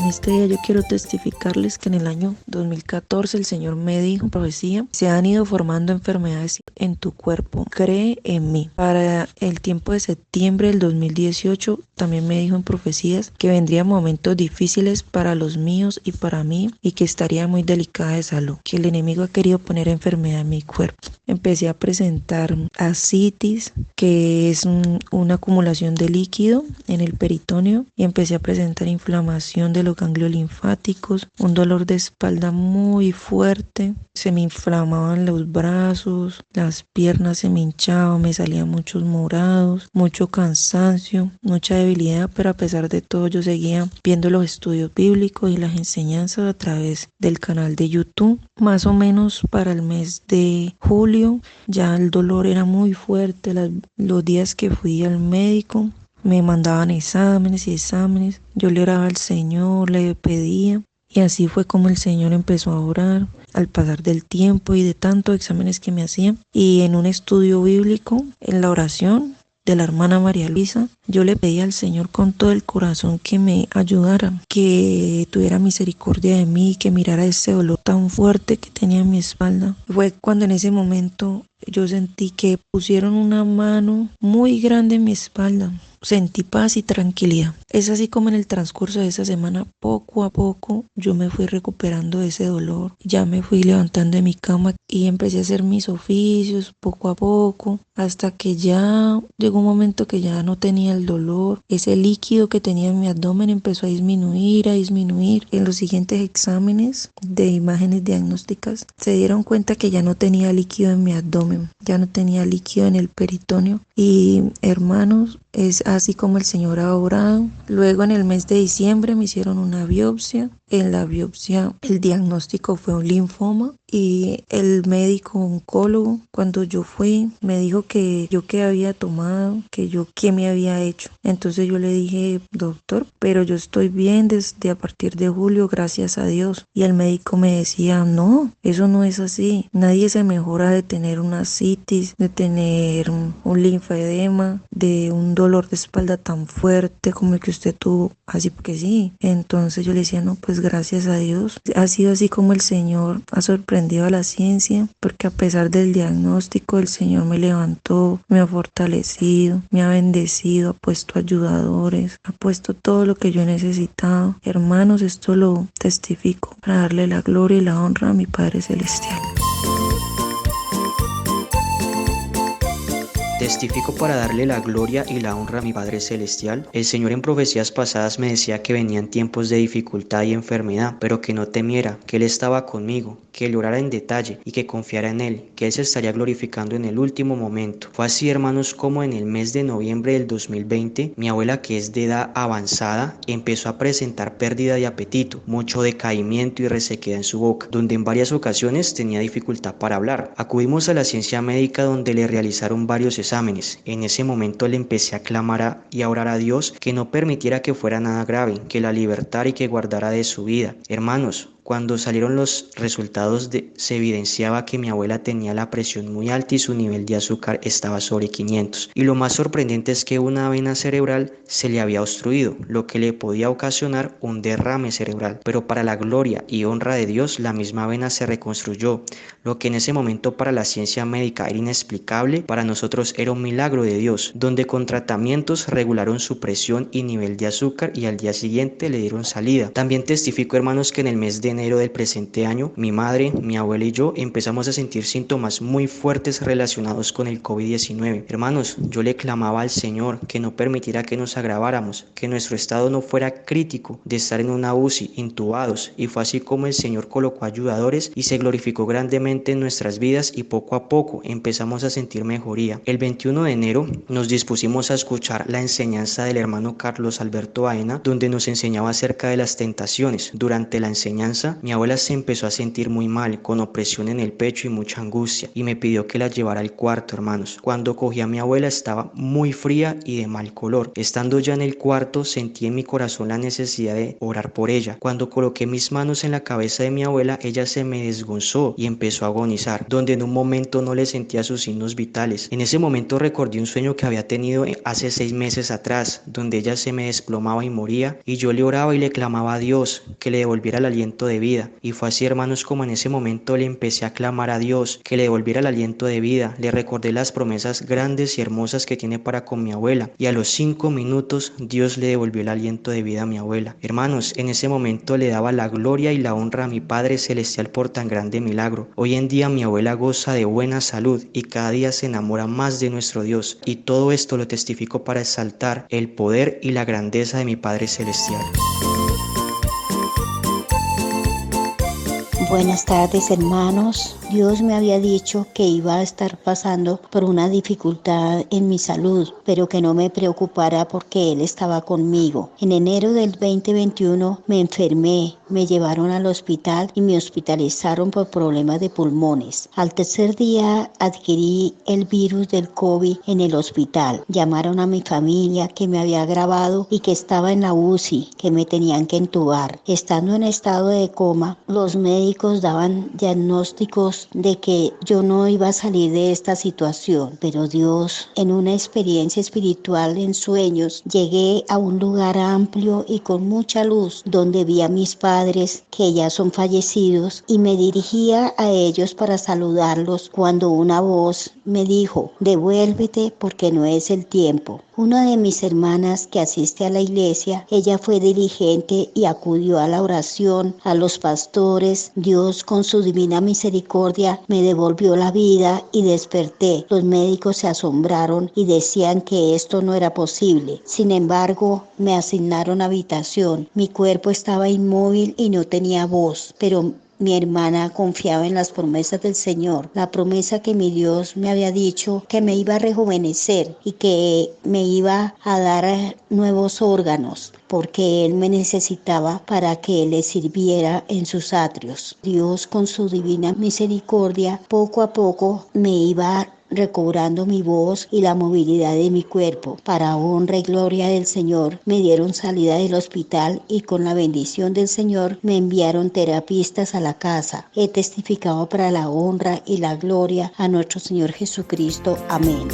En este día yo quiero testificarles que en el año 2014 el Señor me dijo en profecía: se han ido formando enfermedades en tu cuerpo, cree en mí. Para el tiempo de septiembre del 2018 también me dijo en profecías que vendrían momentos difíciles para los míos y para mí, y que estaría muy delicada de salud, que el enemigo ha querido poner enfermedad en mi cuerpo. Empecé a presentar ascitis, que es una acumulación de líquido en el peritoneo, y empecé a presentar inflamación de los ganglios linfáticos, un dolor de espalda muy fuerte, se me inflamaban los brazos, las piernas se me hinchaban, me salían muchos morados, mucho cansancio, mucha debilidad, pero a pesar de todo yo seguía viendo los estudios bíblicos y las enseñanzas a través del canal de YouTube. Más o menos para el mes de julio ya el dolor era muy fuerte. Los días que fui al médico me mandaban exámenes y exámenes. Yo le oraba al Señor, le pedía, y así fue como el Señor empezó a orar al pasar del tiempo y de tantos exámenes que me hacían. Y en un estudio bíblico, en la oración de la hermana María Luisa, yo le pedí al Señor con todo el corazón que me ayudara, que tuviera misericordia de mí, que mirara ese dolor tan fuerte que tenía en mi espalda. Fue cuando en ese momento yo sentí que pusieron una mano muy grande en mi espalda. Sentí paz y tranquilidad. Es así como en el transcurso de esa semana, poco a poco, yo me fui recuperando de ese dolor. Ya me fui levantando de mi cama y empecé a hacer mis oficios poco a poco, hasta que ya llegó un momento que ya no tenía el dolor. Ese líquido que tenía en mi abdomen empezó a disminuir, a disminuir. En los siguientes exámenes de imágenes diagnósticas se dieron cuenta que ya no tenía líquido en mi abdomen, ya no tenía líquido en el peritoneo. Y hermanos, es así como el Señor ha obrado. Luego en el mes de diciembre me hicieron una biopsia. En la biopsia el diagnóstico fue un linfoma, y el médico oncólogo, cuando yo fui, me dijo que yo qué había tomado, que yo qué me había hecho. Entonces yo le dije: doctor, pero yo estoy bien desde a partir de julio, gracias a Dios. Y el médico me decía: no, eso no es así. Nadie se mejora de tener una ascitis, de tener un linfedema, de un dolor de espalda tan fuerte como el que usted tuvo. Así porque sí. Entonces yo le decía: no, pues gracias a Dios. Ha sido así como el Señor ha sorprendido a la ciencia, porque a pesar del diagnóstico, el Señor me levantó, me ha fortalecido, me ha bendecido, ha puesto ayudadores, ha puesto todo lo que yo he necesitado. Hermanos, esto lo testifico para darle la gloria y la honra a mi Padre Celestial. Testifico para darle la gloria y la honra a mi Padre Celestial. El Señor en profecías pasadas me decía que venían tiempos de dificultad y enfermedad, pero que no temiera, que Él estaba conmigo, que le orara en detalle y que confiara en Él, que Él se estaría glorificando en el último momento. Fue así, hermanos, como en el mes de noviembre del 2020, mi abuela, que es de edad avanzada, empezó a presentar pérdida de apetito, mucho decaimiento y resequedad en su boca, donde en varias ocasiones tenía dificultad para hablar. Acudimos a la ciencia médica, donde le realizaron varios exámenes. En ese momento le empecé a clamar y a orar a Dios que no permitiera que fuera nada grave, que la libertara y que guardara de su vida. Hermanos, cuando salieron los resultados se evidenciaba que mi abuela tenía la presión muy alta y su nivel de azúcar estaba sobre 500. Y lo más sorprendente es que una vena cerebral se le había obstruido, lo que le podía ocasionar un derrame cerebral. Pero para la gloria y honra de Dios, la misma vena se reconstruyó. Lo que en ese momento para la ciencia médica era inexplicable, para nosotros era un milagro de Dios, donde con tratamientos regularon su presión y nivel de azúcar, y al día siguiente le dieron salida. También testifico, hermanos, que en el mes de enero del presente año, mi madre, mi abuela y yo empezamos a sentir síntomas muy fuertes relacionados con el COVID-19. Hermanos, yo le clamaba al Señor que no permitiera que nos agraváramos, que nuestro estado no fuera crítico de estar en una UCI, intubados, y fue así como el Señor colocó ayudadores y se glorificó grandemente en nuestras vidas, y poco a poco empezamos a sentir mejoría. El 21 de enero nos dispusimos a escuchar la enseñanza del hermano Carlos Alberto Baena, donde nos enseñaba acerca de las tentaciones. Durante la enseñanza casa, mi abuela se empezó a sentir muy mal, con opresión en el pecho y mucha angustia, y me pidió que la llevara al cuarto, hermanos. Cuando cogí a mi abuela estaba muy fría y de mal color. Estando ya en el cuarto, sentí en mi corazón la necesidad de orar por ella. Cuando coloqué mis manos en la cabeza de mi abuela, ella se me desgonzó y empezó a agonizar, donde en un momento no le sentía sus signos vitales. En ese momento recordé un sueño que había tenido hace 6 meses atrás, donde ella se me desplomaba y moría, y yo le oraba y le clamaba a Dios que le devolviera el aliento de vida. Y fue así, hermanos, como en ese momento le empecé a clamar a Dios que le devolviera el aliento de vida. Le recordé las promesas grandes y hermosas que tiene para con mi abuela, y a los 5 minutos Dios le devolvió el aliento de vida a mi abuela. Hermanos, en ese momento le daba la gloria y la honra a mi Padre Celestial por tan grande milagro. Hoy en día mi abuela goza de buena salud y cada día se enamora más de nuestro Dios, y todo esto lo testifico para exaltar el poder y la grandeza de mi Padre Celestial. Buenas tardes, hermanos. Dios me había dicho que iba a estar pasando por una dificultad en mi salud, pero que no me preocupara porque Él estaba conmigo. En enero del 2021 me enfermé, me llevaron al hospital y me hospitalizaron por problemas de pulmones. Al tercer día adquirí el virus del COVID en el hospital. Llamaron a mi familia que me había agravado y que estaba en la UCI, que me tenían que entubar. Estando en estado de coma, los médicos daban diagnósticos de que yo no iba a salir de esta situación, pero Dios, en una experiencia espiritual en sueños, llegué a un lugar amplio y con mucha luz, donde vi a mis padres que ya son fallecidos, y me dirigía a ellos para saludarlos cuando una voz me dijo: devuélvete porque no es el tiempo. Una de mis hermanas que asiste a la iglesia, ella fue diligente y acudió a la oración, a los pastores. Dios, con su divina misericordia, me devolvió la vida y desperté. Los médicos se asombraron y decían que esto no era posible. Sin embargo, me asignaron habitación. Mi cuerpo estaba inmóvil y no tenía voz, pero mi hermana confiaba en las promesas del Señor, la promesa que mi Dios me había dicho que me iba a rejuvenecer y que me iba a dar nuevos órganos, porque Él me necesitaba para que le sirviera en sus atrios. Dios, con su divina misericordia, poco a poco me iba recobrando mi voz y la movilidad de mi cuerpo. Para honra y gloria del Señor, me dieron salida del hospital y con la bendición del Señor me enviaron terapistas a la casa. He testificado para la honra y la gloria a nuestro Señor Jesucristo. Amén.